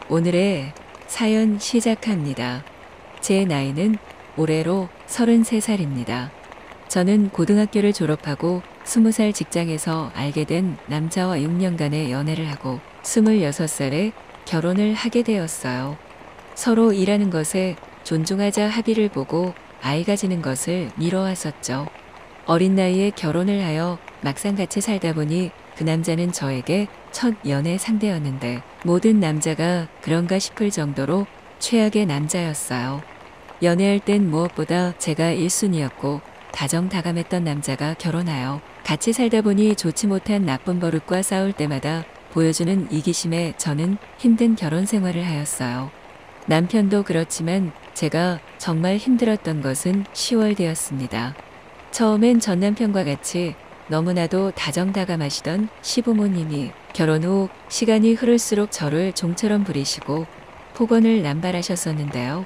오늘의 사연 시작합니다. 제 나이는 올해로 33살입니다. 저는 고등학교를 졸업하고 20살 직장에서 알게 된 남자와 6년간의 연애를 하고 26살에 결혼을 하게 되었어요. 서로 일하는 것에 존중하자 합의를 보고 아이 가지는 것을 미뤄왔었죠. 어린 나이에 결혼을 하여 막상 같이 살다 보니 그 남자는 저에게 첫 연애 상대였는데 모든 남자가 그런가 싶을 정도로 최악의 남자였어요. 연애할 땐 무엇보다 제가 1순위였고 다정다감했던 남자가 결혼하여 같이 살다 보니 좋지 못한 나쁜 버릇과 싸울 때마다 보여주는 이기심에 저는 힘든 결혼 생활을 하였어요. 남편도 그렇지만 제가 정말 힘들었던 것은 10월되었습니다. 처음엔 전 남편과 같이 너무나도 다정다감하시던 시부모님이 결혼 후 시간이 흐를수록 저를 종처럼 부리시고 폭언을 남발하셨었는데요.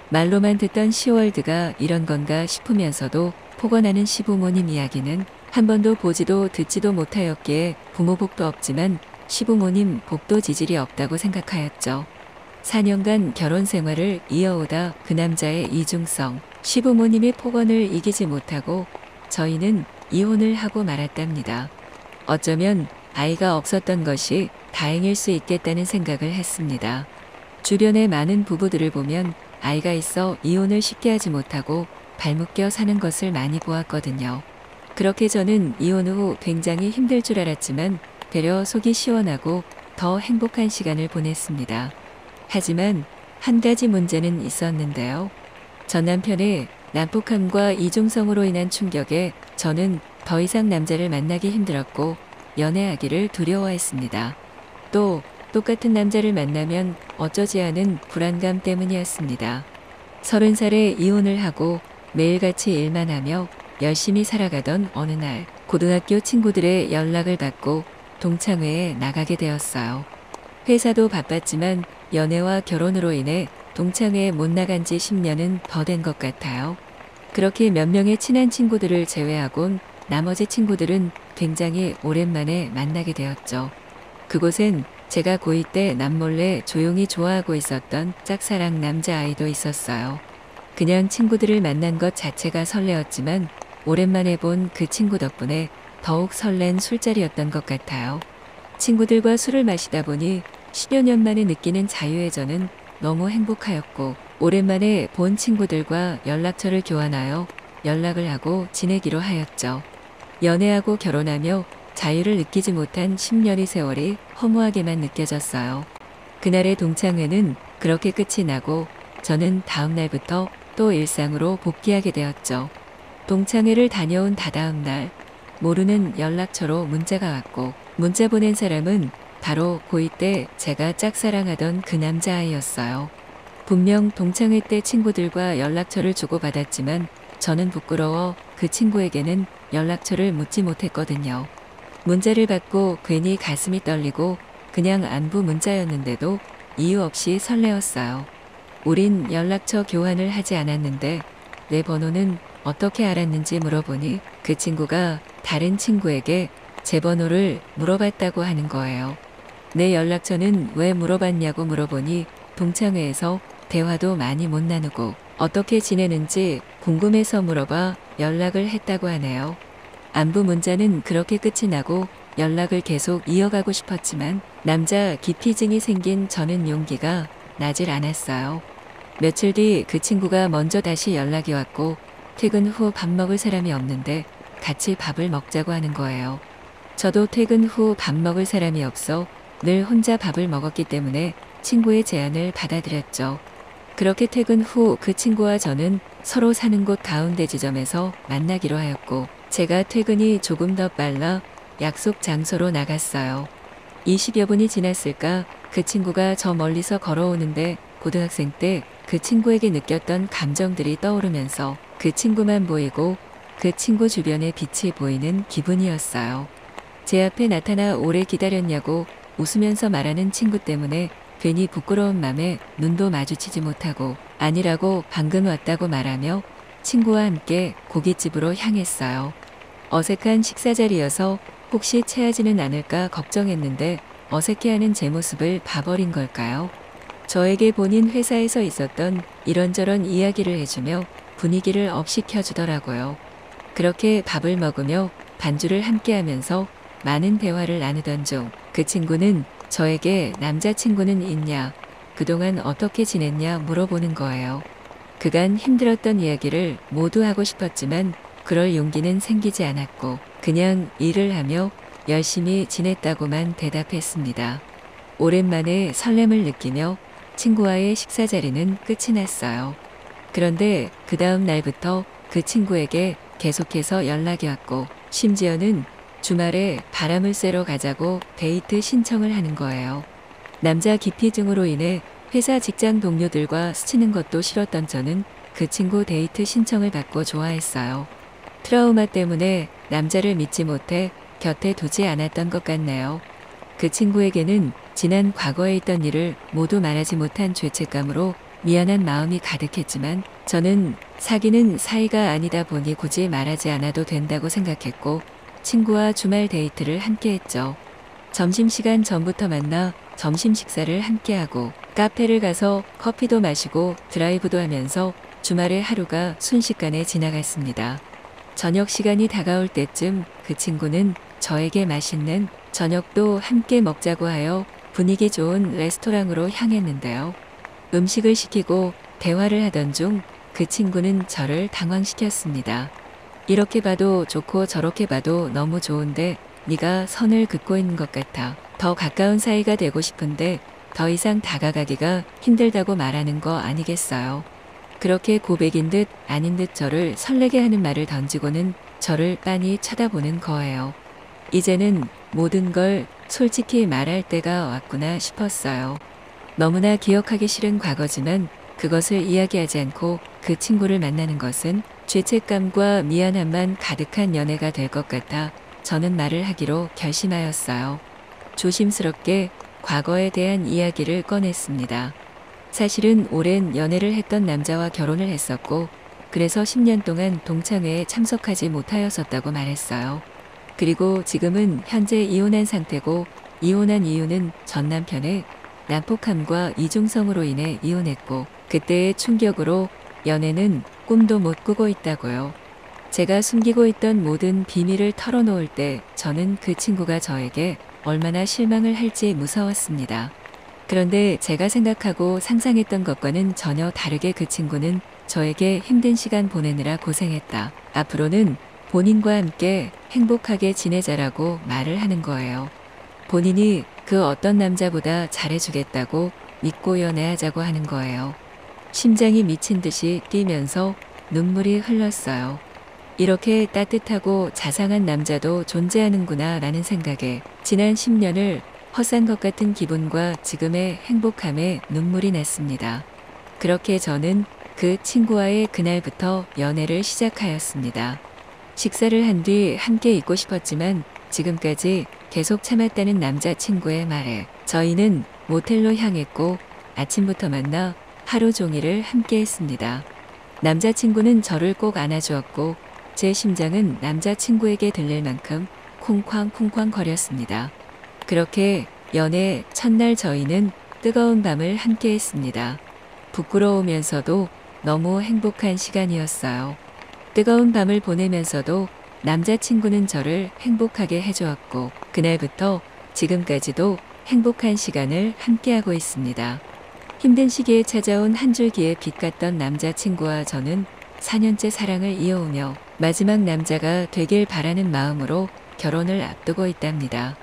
말로만 듣던 시월드가 이런 건가 싶으면서도 폭언하는 시부모님 이야기는 한 번도 보지도 듣지도 못하였기에 부모 복도 없지만 시부모님 복도 지질이 없다고 생각하였죠. 4년간 결혼 생활을 이어오다 그 남자의 이중성, 시부모님의 폭언을 이기지 못하고 저희는 이혼을 하고 말았답니다. 어쩌면 아이가 없었던 것이 다행일 수 있겠다는 생각을 했습니다. 주변의 많은 부부들을 보면 아이가 있어 이혼을 쉽게 하지 못하고 발묶여 사는 것을 많이 보았거든요. 그렇게 저는 이혼 후 굉장히 힘들 줄 알았지만 되려 속이 시원하고 더 행복한 시간을 보냈습니다. 하지만 한 가지 문제는 있었는데요. 전 남편의 난폭함과 이중성으로 인한 충격에 저는 더 이상 남자를 만나기 힘들었고 연애하기를 두려워했습니다. 또 똑같은 남자를 만나면 어쩌지 하는 불안감 때문이었습니다. 30살에 이혼을 하고 매일같이 일만 하며 열심히 살아가던 어느 날 고등학교 친구들의 연락을 받고 동창회에 나가게 되었어요. 회사도 바빴지만 연애와 결혼으로 인해 동창회에 못 나간 지 10년은 더 된 것 같아요. 그렇게 몇 명의 친한 친구들을 제외하곤 나머지 친구들은 굉장히 오랜만에 만나게 되었죠. 그곳엔 제가 고2 때 남몰래 조용히 좋아하고 있었던 짝사랑 남자아이도 있었어요. 그냥 친구들을 만난 것 자체가 설레었지만 오랜만에 본 그 친구 덕분에 더욱 설렌 술자리였던 것 같아요. 친구들과 술을 마시다 보니 10여 년 만에 느끼는 자유의 저는 너무 행복하였고 오랜만에 본 친구들과 연락처를 교환하여 연락을 하고 지내기로 하였죠. 연애하고 결혼하며 자유를 느끼지 못한 10년의 세월이 허무하게만 느껴졌어요. 그날의 동창회는 그렇게 끝이 나고 저는 다음 날부터 또 일상으로 복귀하게 되었죠. 동창회를 다녀온 다다음 날 모르는 연락처로 문자가 왔고 문자 보낸 사람은 바로 고2 때 제가 짝사랑하던 그 남자아이였어요. 분명 동창회 때 친구들과 연락처를 주고받았지만 저는 부끄러워 그 친구에게는 연락처를 묻지 못했거든요. 문자를 받고 괜히 가슴이 떨리고 그냥 안부 문자였는데도 이유 없이 설레었어요. 우린 연락처 교환을 하지 않았는데 내 번호는 어떻게 알았는지 물어보니 그 친구가 다른 친구에게 제 번호를 물어봤다고 하는 거예요. 내 연락처는 왜 물어봤냐고 물어보니 동창회에서 대화도 많이 못 나누고 어떻게 지내는지 궁금해서 물어봐 연락을 했다고 하네요. 안부 문자는 그렇게 끝이 나고 연락을 계속 이어가고 싶었지만 남자 기피증이 생긴 저는 용기가 나질 않았어요. 며칠 뒤 그 친구가 먼저 다시 연락이 왔고 퇴근 후 밥 먹을 사람이 없는데 같이 밥을 먹자고 하는 거예요. 저도 퇴근 후 밥 먹을 사람이 없어 늘 혼자 밥을 먹었기 때문에 친구의 제안을 받아들였죠. 그렇게 퇴근 후 그 친구와 저는 서로 사는 곳 가운데 지점에서 만나기로 하였고 제가 퇴근이 조금 더 빨라 약속 장소로 나갔어요. 20여 분이 지났을까 그 친구가 저 멀리서 걸어오는데 고등학생 때 그 친구에게 느꼈던 감정들이 떠오르면서 그 친구만 보이고 그 친구 주변에 빛이 보이는 기분이었어요. 제 앞에 나타나 오래 기다렸냐고 웃으면서 말하는 친구 때문에 괜히 부끄러운 맘에 눈도 마주치지 못하고 아니라고 방금 왔다고 말하며 친구와 함께 고깃집으로 향했어요. 어색한 식사 자리여서 혹시 체하지는 않을까 걱정했는데 어색해하는 제 모습을 봐버린 걸까요? 저에게 본인 회사에서 있었던 이런저런 이야기를 해주며 분위기를 업시켜주더라고요. 그렇게 밥을 먹으며 반주를 함께하면서 많은 대화를 나누던 중 그 친구는 저에게 남자친구는 있냐, 그동안 어떻게 지냈냐 물어보는 거예요. 그간 힘들었던 이야기를 모두 하고 싶었지만 그럴 용기는 생기지 않았고 그냥 일을 하며 열심히 지냈다고만 대답했습니다. 오랜만에 설렘을 느끼며 친구와의 식사 자리는 끝이 났어요. 그런데 그 다음 날부터 그 친구에게 계속해서 연락이 왔고 심지어는 주말에 바람을 쐬러 가자고 데이트 신청을 하는 거예요. 남자 기피증으로 인해 회사 직장 동료들과 스치는 것도 싫었던 저는 그 친구 데이트 신청을 받고 좋아했어요. 트라우마 때문에 남자를 믿지 못해 곁에 두지 않았던 것 같네요. 그 친구에게는 지난 과거에 있던 일을 모두 말하지 못한 죄책감으로 미안한 마음이 가득했지만 저는 사귀는 사이가 아니다 보니 굳이 말하지 않아도 된다고 생각했고 친구와 주말 데이트를 함께 했죠. 점심시간 전부터 만나 점심 식사를 함께하고 카페를 가서 커피도 마시고 드라이브도 하면서 주말의 하루가 순식간에 지나갔습니다. 저녁 시간이 다가올 때쯤 그 친구는 저에게 맛있는 저녁도 함께 먹자고 하여 분위기 좋은 레스토랑으로 향했는데요. 음식을 시키고 대화를 하던 중 그 친구는 저를 당황시켰습니다. 이렇게 봐도 좋고 저렇게 봐도 너무 좋은데 네가 선을 긋고 있는 것 같아. 더 가까운 사이가 되고 싶은데 더 이상 다가가기가 힘들다고 말하는 거 아니겠어요? 그렇게 고백인 듯 아닌 듯 저를 설레게 하는 말을 던지고는 저를 빤히 쳐다보는 거예요. 이제는 모든 걸 솔직히 말할 때가 왔구나 싶었어요. 너무나 기억하기 싫은 과거지만 그것을 이야기하지 않고 그 친구를 만나는 것은 죄책감과 미안함만 가득한 연애가 될 것 같아 저는 말을 하기로 결심하였어요. 조심스럽게 과거에 대한 이야기를 꺼냈습니다. 사실은 오랜 연애를 했던 남자와 결혼을 했었고 그래서 10년 동안 동창회에 참석하지 못하였었다고 말했어요. 그리고 지금은 현재 이혼한 상태고 이혼한 이유는 전 남편의 난폭함과 이중성으로 인해 이혼했고 그때의 충격으로 연애는 꿈도 못 꾸고 있다고요. 제가 숨기고 있던 모든 비밀을 털어놓을 때 저는 그 친구가 저에게 얼마나 실망을 할지 무서웠습니다. 그런데 제가 생각하고 상상했던 것과는 전혀 다르게 그 친구는 저에게 힘든 시간 보내느라 고생했다. 앞으로는 본인과 함께 행복하게 지내자라고 말을 하는 거예요. 본인이 그 어떤 남자보다 잘해주겠다고 믿고 연애하자고 하는 거예요. 심장이 미친 듯이 뛰면서 눈물이 흘렀어요. 이렇게 따뜻하고 자상한 남자도 존재하는구나 라는 생각에 지난 10년을 헛산 것 같은 기분과 지금의 행복함에 눈물이 났습니다. 그렇게 저는 그 친구와의 그날부터 연애를 시작하였습니다. 식사를 한 뒤 함께 있고 싶었지만 지금까지 계속 참았다는 남자친구의 말에 저희는 모텔로 향했고 아침부터 만나 하루 종일을 함께 했습니다. 남자친구는 저를 꼭 안아주었고 제 심장은 남자친구에게 들릴 만큼 쿵쾅쿵쾅 거렸습니다. 그렇게 연애 첫날 저희는 뜨거운 밤을 함께 했습니다. 부끄러우면서도 너무 행복한 시간이었어요. 뜨거운 밤을 보내면서도 남자친구는 저를 행복하게 해주었고 그날부터 지금까지도 행복한 시간을 함께하고 있습니다. 힘든 시기에 찾아온 한 줄기의 빛 같던 남자친구와 저는 4년째 사랑을 이어오며 마지막 남자가 되길 바라는 마음으로 결혼을 앞두고 있답니다.